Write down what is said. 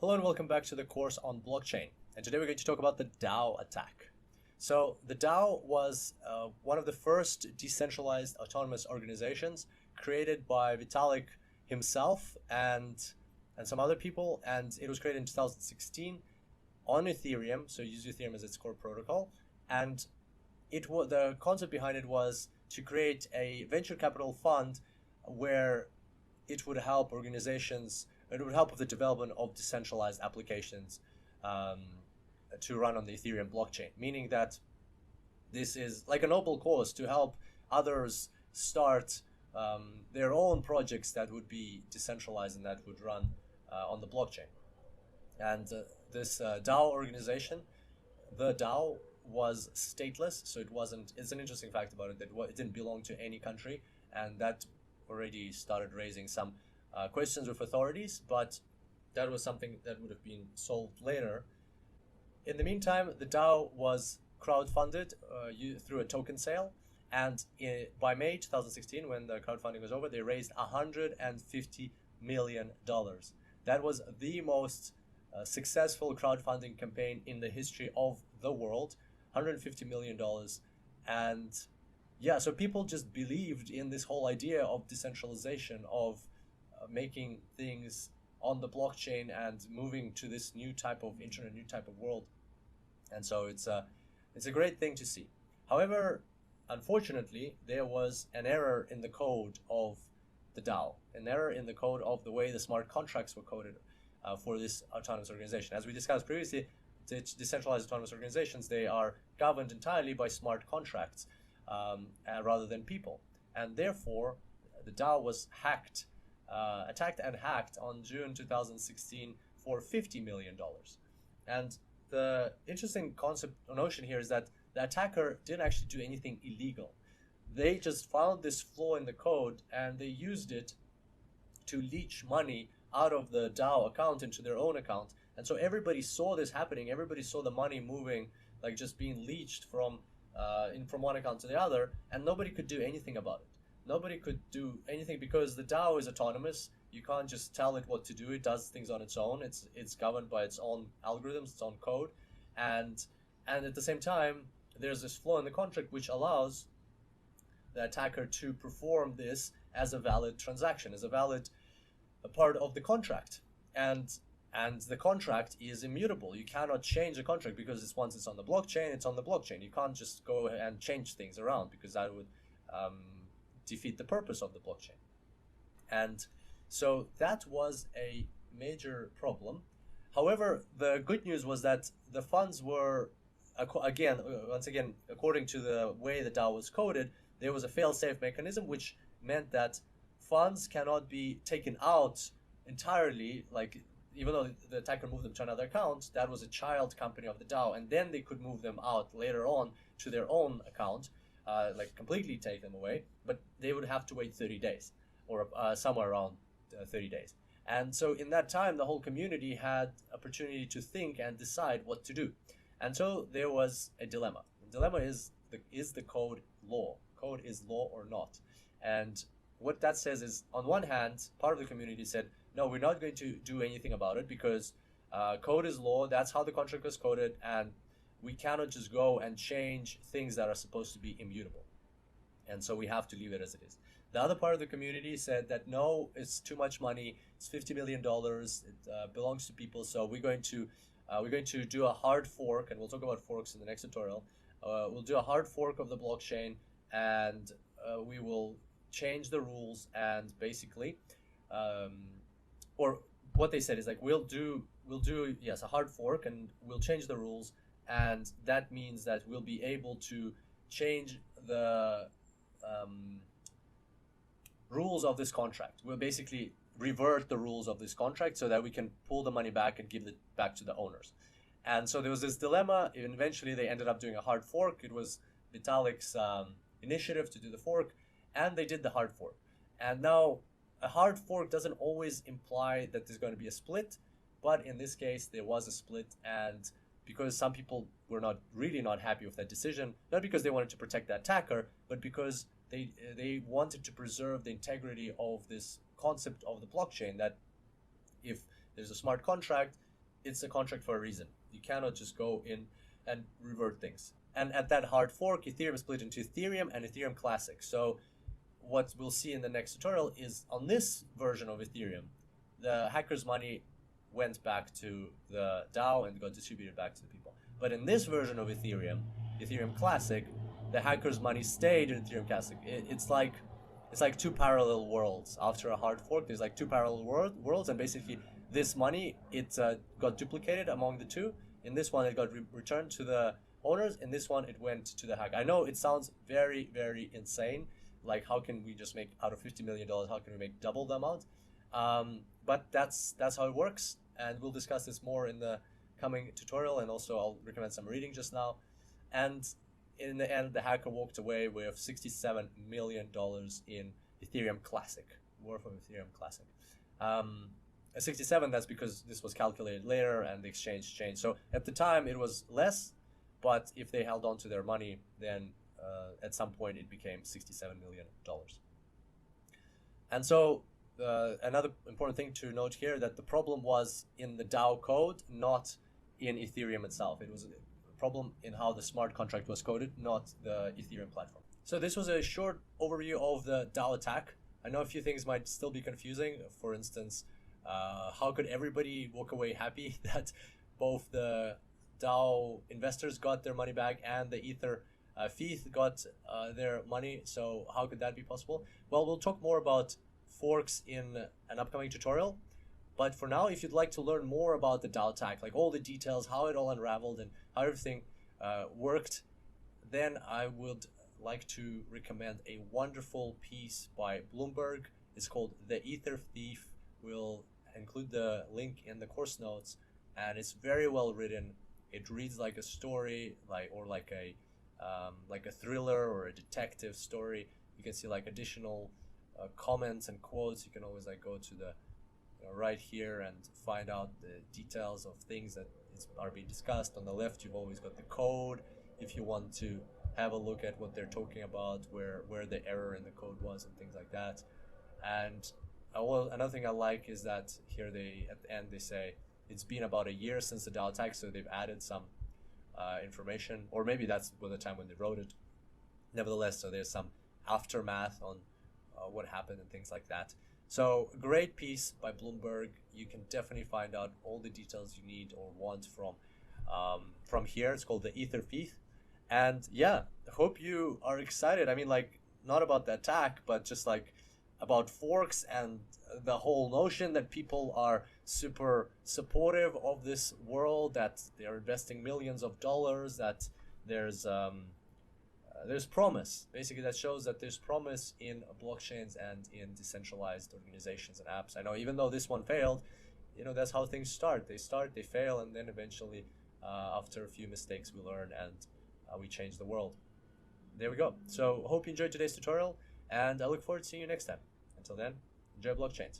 Hello and welcome back to the course on blockchain. And today we're going to talk about the DAO attack. So the DAO was one of the first decentralized autonomous organizations created by Vitalik himself and some other people. And it was created in 2016 on Ethereum. So use Ethereum as its core protocol. And the concept behind it was to create a venture capital fund where it would help organizations. It would help with the development of decentralized applications to run on the Ethereum blockchain, meaning that this is like a noble cause to help others start their own projects that would be decentralized and that would run on the blockchain. And this DAO organization, the DAO was stateless, so it wasn't. It's an interesting fact about it that it didn't belong to any country, and that already started raising some questions with authorities, but that was something that would have been solved later. In the meantime, the DAO was crowdfunded through a token sale, and by May 2016, when the crowdfunding was over, they raised $150 million. That was the most successful crowdfunding campaign in the history of the world, $150 million. And yeah, so people just believed in this whole idea of decentralization, of making things on the blockchain and moving to this new type of internet, new type of world. And so it's a great thing to see. However, unfortunately, there was an error in the code of the DAO, an error in the code of the way the smart contracts were coded for this autonomous organization. As we discussed previously, the decentralized autonomous organizations, they are governed entirely by smart contracts rather than people. And therefore, the DAO was attacked and hacked on June 2016 for $50 million. And the interesting concept or notion here is that the attacker didn't actually do anything illegal. They just found this flaw in the code and they used it to leech money out of the DAO account into their own account. And so everybody saw this happening. Everybody saw the money moving, like just being leached from one account to the other, and nobody could do anything about it. Nobody could do anything because the DAO is autonomous. You can't just tell it what to do. It does things on its own. It's governed by its own algorithms, its own code, and at the same time, there's this flaw in the contract which allows the attacker to perform this as a valid transaction, as a valid part of the contract, and the contract is immutable. You cannot change the contract because once it's on the blockchain, it's on the blockchain. You can't just go and change things around because that would defeat the purpose of the blockchain. And so that was a major problem. However, the good news was that the funds were, once again, according to the way the DAO was coded, there was a fail-safe mechanism, which meant that funds cannot be taken out entirely, like even though the attacker moved them to another account, that was a child company of the DAO, and then they could move them out later on to their own account, like completely take them away, but they would have to wait 30 days or somewhere around 30 days. And so in that time, the whole community had opportunity to think and decide what to do. And so there was a dilemma. The dilemma is the code law? Code is law or not? And what that says is, on one hand, part of the community said, no, we're not going to do anything about it because code is law. That's how the contract was coded, and we cannot just go and change things that are supposed to be immutable. And so we have to leave it as it is. The other part of the community said that no, it's too much money. It's $50 million. It belongs to people. So we're going to do a hard fork, and we'll talk about forks in the next tutorial. We'll do a hard fork of the blockchain, and we will change the rules, and basically, or what they said is like we'll do yes, a hard fork, and we'll change the rules, and that means that we'll be able to change the rules of this contract. We'll basically revert the rules of this contract so that we can pull the money back and give it back to the owners. And so there was this dilemma, and eventually they ended up doing a hard fork. It was Vitalik's initiative to do the fork, and they did the hard fork. And now a hard fork doesn't always imply that there's going to be a split, but in this case there was a split, and because some people were not happy with that decision, not because they wanted to protect the attacker, but because they wanted to preserve the integrity of this concept of the blockchain, that if there's a smart contract, it's a contract for a reason. You cannot just go in and revert things. And at that hard fork, Ethereum is split into Ethereum and Ethereum Classic. So what we'll see in the next tutorial is on this version of Ethereum, the hackers' money went back to the DAO and got distributed back to the people. But in this version of Ethereum, Ethereum Classic, the hackers' money stayed in Ethereum Classic. It's like two parallel worlds. After a hard fork, there's like two parallel worlds, and basically this money, it got duplicated among the two. In this one, it got returned to the owners. In this one, it went to the hacker. I know it sounds very, very insane. Like, how can we just make, out of $50 million, how can we make double the amount? But that's how it works. And we'll discuss this more in the coming tutorial. And also I'll recommend some reading just now. And in the end, the hacker walked away with $67 million in Ethereum Classic, worth of Ethereum Classic. 67, that's because this was calculated later and the exchange changed. So at the time it was less, but if they held on to their money, then at some point it became $67 million. And so another important thing to note here, that the problem was in the DAO code, not in Ethereum itself. It was a problem in how the smart contract was coded, not the Ethereum platform. So this was a short overview of the DAO attack. I know a few things might still be confusing. For instance, how could everybody walk away happy that both the DAO investors got their money back and the Ether Fieth got their money? So how could that be possible? Well, we'll talk more about forks in an upcoming tutorial. But for now, if you'd like to learn more about the DAO attack, like all the details, how it all unraveled and how everything worked, then I would like to recommend a wonderful piece by Bloomberg. It's called The Ether Thief. We'll include the link in the course notes, and it's very well written. It reads like a story, like a thriller or a detective story. You can see like additional comments and quotes. You can always like go to the right here and find out the details of things that are being discussed. On the left, you've always got the code if you want to have a look at what they're talking about, where the error in the code was and things like that. And another thing I like is that here at the end they say it's been about a year since the DAO attack, so they've added some information, or maybe that's the time when they wrote it. Nevertheless, so there's some aftermath on what happened and things like that. So great piece by Bloomberg. You can definitely find out all the details you need or want from here. It's called the Ether Thief. And yeah, I hope you are excited. I mean, like, not about the attack, but just like about forks and the whole notion that people are super supportive of this world, that they're investing millions of dollars, that there's promise. Basically, that shows that there's promise in blockchains and in decentralized organizations and apps. I know even though this one failed, that's how things start. They fail, and then eventually, after a few mistakes, we learn and we change the world. There we go. So hope you enjoyed today's tutorial, and I look forward to seeing you next time. Until then, enjoy blockchains.